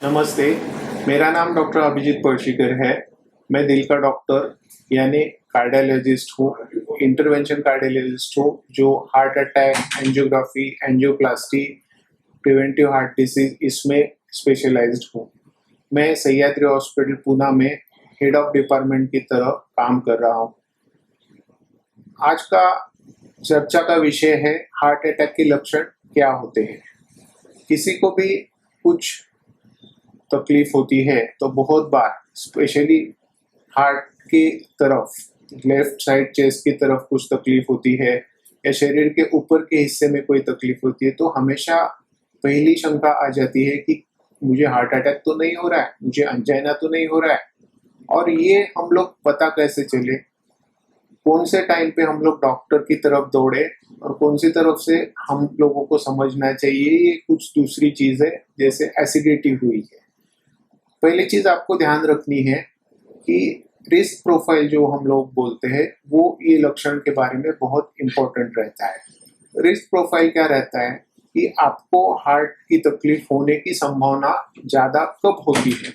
नमस्ते, मेरा नाम डॉक्टर अभिजीत पर्शिकर है। मैं दिल का डॉक्टर यानी कार्डियोलॉजिस्ट हूँ, इंटरवेंशन कार्डियोलॉजिस्ट हूँ जो heart attack, angiography, angioplasty, preventive heart disease इसमें स्पेशलाइज्ड हूँ। मैं सह्याद्री हॉस्पिटल पूना में हेड ऑफ डिपार्टमेंट की तरह काम कर रहा हूँ। आज का चर्चा का विषय है हार्ट अटैक के लक्षण क्या होते हैं। किसी को भी कुछ तकलीफ होती है तो बहुत बार स्पेशली हार्ट की तरफ, लेफ्ट साइड चेस्ट की तरफ कुछ तकलीफ होती है या शरीर के ऊपर के हिस्से में कोई तकलीफ होती है तो हमेशा पहली शंका आ जाती है कि मुझे हार्ट अटैक तो नहीं हो रहा है, मुझे अंजाइना तो नहीं हो रहा है। और ये हम लोग पता कैसे चले, कौन से टाइम पे हम लोग डॉक्टर की तरफ दौड़े और कौन सी तरफ से हम लोगों को समझना चाहिए ये कुछ दूसरी चीज है, जैसे एसिडिटी हुई है। पहली चीज आपको ध्यान रखनी है कि रिस्क प्रोफाइल जो हम लोग बोलते हैं वो ये लक्षण के बारे में बहुत इंपॉर्टेंट रहता है। रिस्क प्रोफाइल क्या रहता है कि आपको हार्ट की तकलीफ होने की संभावना ज्यादा कब होती है।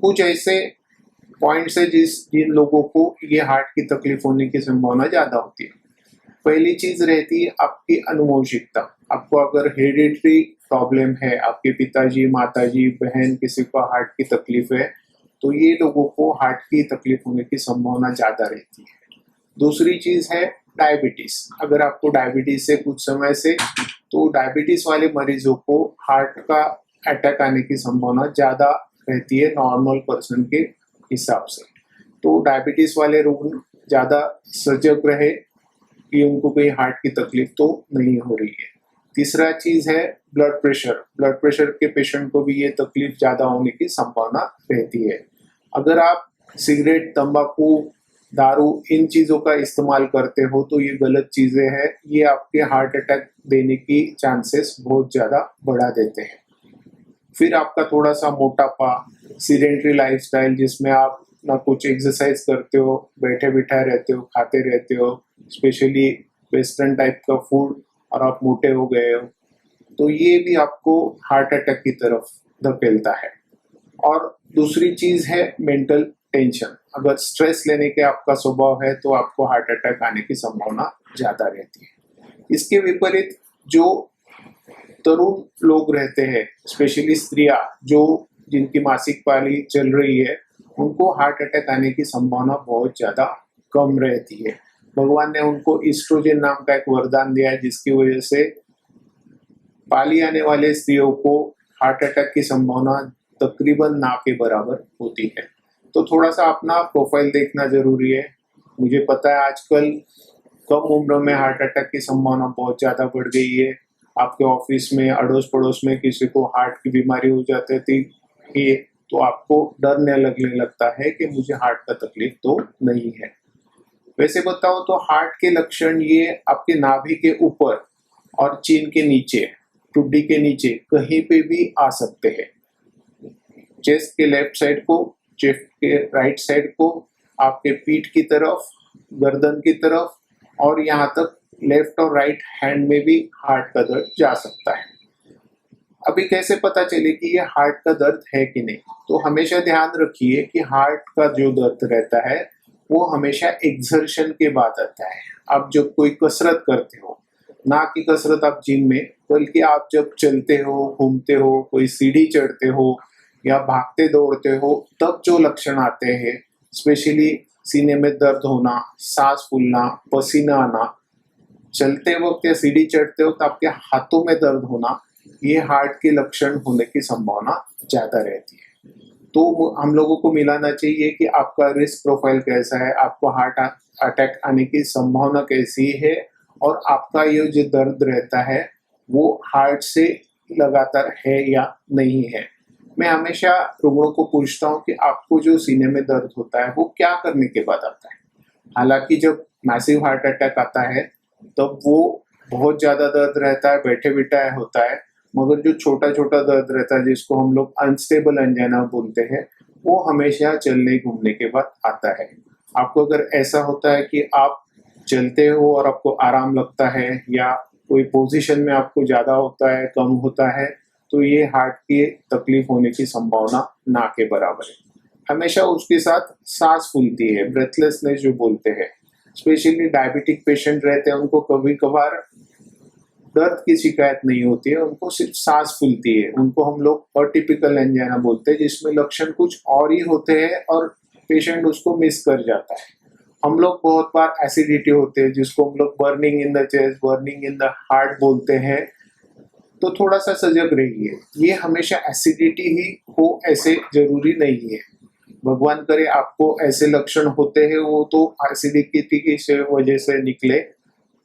कुछ ऐसे पॉइंट्स है जिन लोगों को ये हार्ट की तकलीफ होने की संभावना ज्यादा होती है। पहली चीज रहती है आपकी अनुवंशिकता। आपको अगर हेरिडिटरी प्रॉब्लम है, आपके पिताजी, माताजी, बहन किसी को हार्ट की तकलीफ है तो ये लोगों को हार्ट की तकलीफ होने की संभावना ज्यादा रहती है। दूसरी चीज है डायबिटीज। अगर आपको डायबिटीज से कुछ समय से, तो डायबिटीज वाले मरीजों को हार्ट का अटैक आने की संभावना ज्यादा रहती है नॉर्मल पर्सन के हिसाब से। तो डायबिटीज वाले रुग्ण ज्यादा सजग रहे कि उनको कोई हार्ट की तकलीफ तो नहीं हो रही है। तीसरा चीज है ब्लड प्रेशर। ब्लड प्रेशर के पेशेंट को भी ये तकलीफ ज्यादा होने की संभावना रहती है। अगर आप सिगरेट, तंबाकू, दारू इन चीजों का इस्तेमाल करते हो तो ये गलत चीजें हैं, ये आपके हार्ट अटैक देने की चांसेस बहुत ज्यादा बढ़ा देते हैं। फिर आपका थोड़ा सा मोटापा, सीडेंट्री लाइफस्टाइल जिसमें आप ना कुछ एक्सरसाइज करते हो, बैठे बिठाए रहते हो, खाते रहते हो, स्पेशली वेस्टर्न टाइप का फूड, और आप मोटे हो गए हो, तो ये भी आपको हार्ट अटैक की तरफ धकेलता है। और दूसरी चीज है मेंटल टेंशन। अगर स्ट्रेस लेने के आपका स्वभाव है तो आपको हार्ट अटैक आने की संभावना ज्यादा रहती है। इसके विपरीत जो तरुण लोग रहते हैं, स्पेशली स्त्रियां जो जिनकी मासिक पाली चल रही है, उनको हार्ट अटैक आने की संभावना बहुत ज्यादा कम रहती है। भगवान ने उनको ईस्ट्रोजन नाम का एक वरदान दिया है जिसकी वजह से पाली आने वाले स्त्रियों को हार्ट अटैक की संभावना तकरीबन ना के बराबर होती है। तो थोड़ा सा अपना प्रोफाइल देखना जरूरी है। मुझे पता है आजकल कम उम्र में हार्ट अटैक की संभावना बहुत ज्यादा बढ़ गई है। आपके ऑफिस में, अड़ोस पड़ोस में किसी को हार्ट की बीमारी हो जाती थी कि तो आपको डरने लगने लगता है कि मुझे हार्ट का तकलीफ तो नहीं है। वैसे बताओ तो हार्ट के लक्षण ये आपके नाभि के ऊपर और चीन के नीचे, ठुड्डी के नीचे कहीं पे भी आ सकते हैं। चेस्ट के लेफ्ट साइड को, चेस्ट के राइट साइड को, आपके पीठ की तरफ, गर्दन की तरफ, और यहाँ तक लेफ्ट और राइट हैंड में भी हार्ट का दर्द जा सकता है। अभी कैसे पता चले कि ये हार्ट का दर्द है कि नहीं, तो हमेशा ध्यान रखिए कि हार्ट का जो दर्द रहता है वो हमेशा एक्सर्शन के बाद आता है। आप जब कोई कसरत करते हो, ना कि कसरत आप जिम में, बल्कि आप जब चलते हो, घूमते हो, कोई सीढ़ी चढ़ते हो या भागते दौड़ते हो, तब जो लक्षण आते हैं, स्पेशली सीने में दर्द होना, सांस फूलना, पसीना आना, चलते वक्त या सीढ़ी चढ़ते वक्त आपके हाथों में दर्द होना, ये हार्ट के लक्षण होने की संभावना ज्यादा रहती है। तो हम लोगों को मिलाना चाहिए कि आपका रिस्क प्रोफाइल कैसा है, आपको हार्ट अटैक आने की संभावना कैसी है, और आपका ये जो दर्द रहता है वो हार्ट से लगातार है या नहीं है। मैं हमेशा रुग्णों को पूछता हूँ कि आपको जो सीने में दर्द होता है वो क्या करने के बाद आता है। हालांकि जब मैसिव हार्ट अटैक आता है तब वो बहुत ज्यादा दर्द रहता है, बैठे बिठाए होता है, मगर जो छोटा छोटा दर्द रहता है जिसको हम लोग अनस्टेबल एंजाइना बोलते हैं, वो हमेशा चलने घूमने के बाद आता है। आपको अगर ऐसा होता है कि आप चलते हो और आपको आराम लगता है, या कोई पोजीशन में आपको ज्यादा होता है, कम होता है, तो ये हार्ट की तकलीफ होने की संभावना ना के बराबर है। हमेशा उसके साथ सांस फूलती है, ब्रेथलेसनेस जो बोलते हैं। स्पेशली डायबिटिक पेशेंट रहते हैं, उनको कभी कभार दर्द की शिकायत नहीं होती है, उनको सिर्फ सांस फूलती है। उनको हम लोग अटिपिकल एंजाइना बोलते हैं, जिसमें लक्षण कुछ और ही होते हैं और पेशेंट उसको मिस कर जाता है। हम लोग बहुत बार एसिडिटी होते हैं, जिसको हम लोग burning in the chest, burning in the heart बोलते हैं, तो थोड़ा सा सजग रहिए। ये हमेशा एसिडिटी ही हो ऐसे जरूरी नहीं है। भगवान करे आपको ऐसे लक्षण होते हैं, वो तो एसिडिटी की वजह से निकले,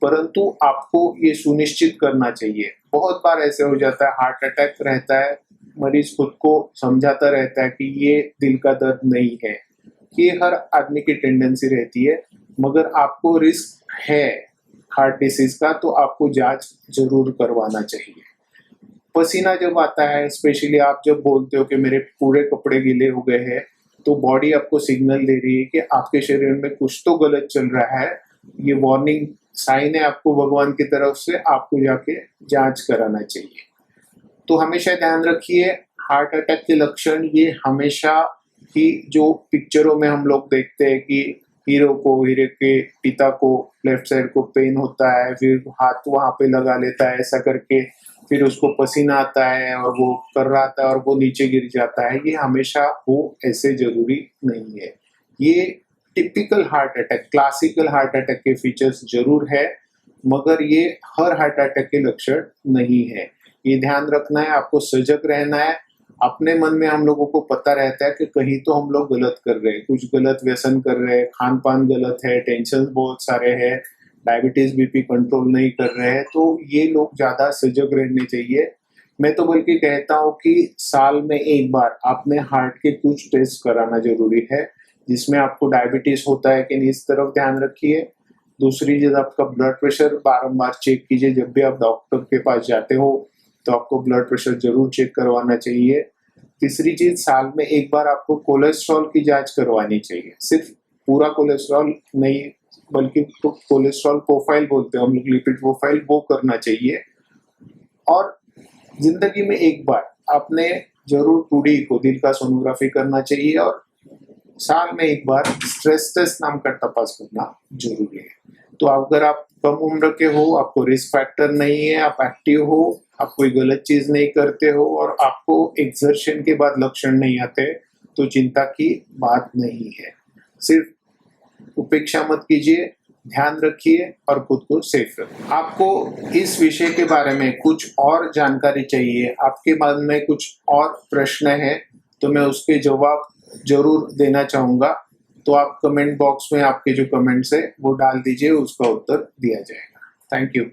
परंतु आपको ये सुनिश्चित करना चाहिए। बहुत बार ऐसे हो जाता है, हार्ट अटैक रहता है, मरीज खुद को समझाता रहता है कि ये दिल का दर्द नहीं है। ये हर आदमी की टेंडेंसी रहती है, मगर आपको रिस्क है हार्ट डिसीज का, तो आपको जांच जरूर करवाना चाहिए। पसीना जब आता है, स्पेशली आप जब बोलते हो कि मेरे पूरे कपड़े गीले हो गए हैं, तो बॉडी आपको सिग्नल दे रही है कि आपके शरीर में कुछ तो गलत चल रहा है। ये वार्निंग साइन है आपको भगवान की तरफ से, आपको जाके जांच कराना चाहिए। तो हमेशा ध्यान रखिए, हार्ट अटैक के लक्षण ये हमेशा ही जो पिक्चरों में हम लोग देखते हैं कि हीरे के पिता को लेफ्ट साइड को पेन होता है, फिर हाथ वहां पे लगा लेता है ऐसा करके, फिर उसको पसीना आता है और वो कर रहा था और वो नीचे गिर जाता है। ये हमेशा हो ऐसे जरूरी नहीं है। ये typical heart attack, classical heart attack के फीचर्स जरूर है, मगर ये हर हार्ट अटैक के लक्षण नहीं है। ये ध्यान रखना है, आपको सजग रहना है। अपने मन में हम लोगों को पता रहता है कि कहीं तो हम लोग गलत कर रहे हैं, कुछ गलत व्यसन कर रहे हैं, खान पान गलत है, टेंशन बहुत सारे हैं, डायबिटीज बीपी कंट्रोल नहीं कर रहे हैं, तो ये लोग ज्यादा सजग रहने चाहिए। मैं तो बल्कि कहता हूँ कि साल में एक बार आपने हार्ट के कुछ टेस्ट कराना जरूरी है, जिसमें आपको डायबिटीज होता है कि नहीं इस तरफ ध्यान रखिए। दूसरी चीज, आपका ब्लड प्रेशर बारंबार चेक कीजिए। जब भी आप डॉक्टर के पास जाते हो तो आपको ब्लड प्रेशर जरूर चेक करवाना चाहिए। तीसरी चीज, साल में एक बार आपको कोलेस्ट्रॉल की जांच करवानी चाहिए। सिर्फ पूरा कोलेस्ट्रॉल नहीं, बल्कि तो कोलेस्ट्रॉल प्रोफाइल बोलते हैं हम लोग, लिपिड प्रोफाइल, वो करना चाहिए। और जिंदगी में एक बार आपने जरूर टूडी को दिल का सोनोग्राफी करना चाहिए, और साल में एक बार स्ट्रेस टेस्ट नाम का तपास करना जरूरी है। तो अगर आप कम उम्र के हो, आपको रिस्क फैक्टर नहीं है, आप एक्टिव हो, आप कोई गलत चीज नहीं करते हो और आपको एक्सर्शन के बाद लक्षण नहीं आते, तो चिंता की बात नहीं है। सिर्फ उपेक्षा मत कीजिए, ध्यान रखिए और खुद को सेफ रखिए। आपको इस विषय के बारे में कुछ और जानकारी चाहिए, आपके मन में कुछ और प्रश्न है, तो मैं उसके जवाब जरूर देना चाहूंगा। तो आप कमेंट बॉक्स में आपके जो कमेंट्स है वो डाल दीजिए, उसका उत्तर दिया जाएगा। Thank you.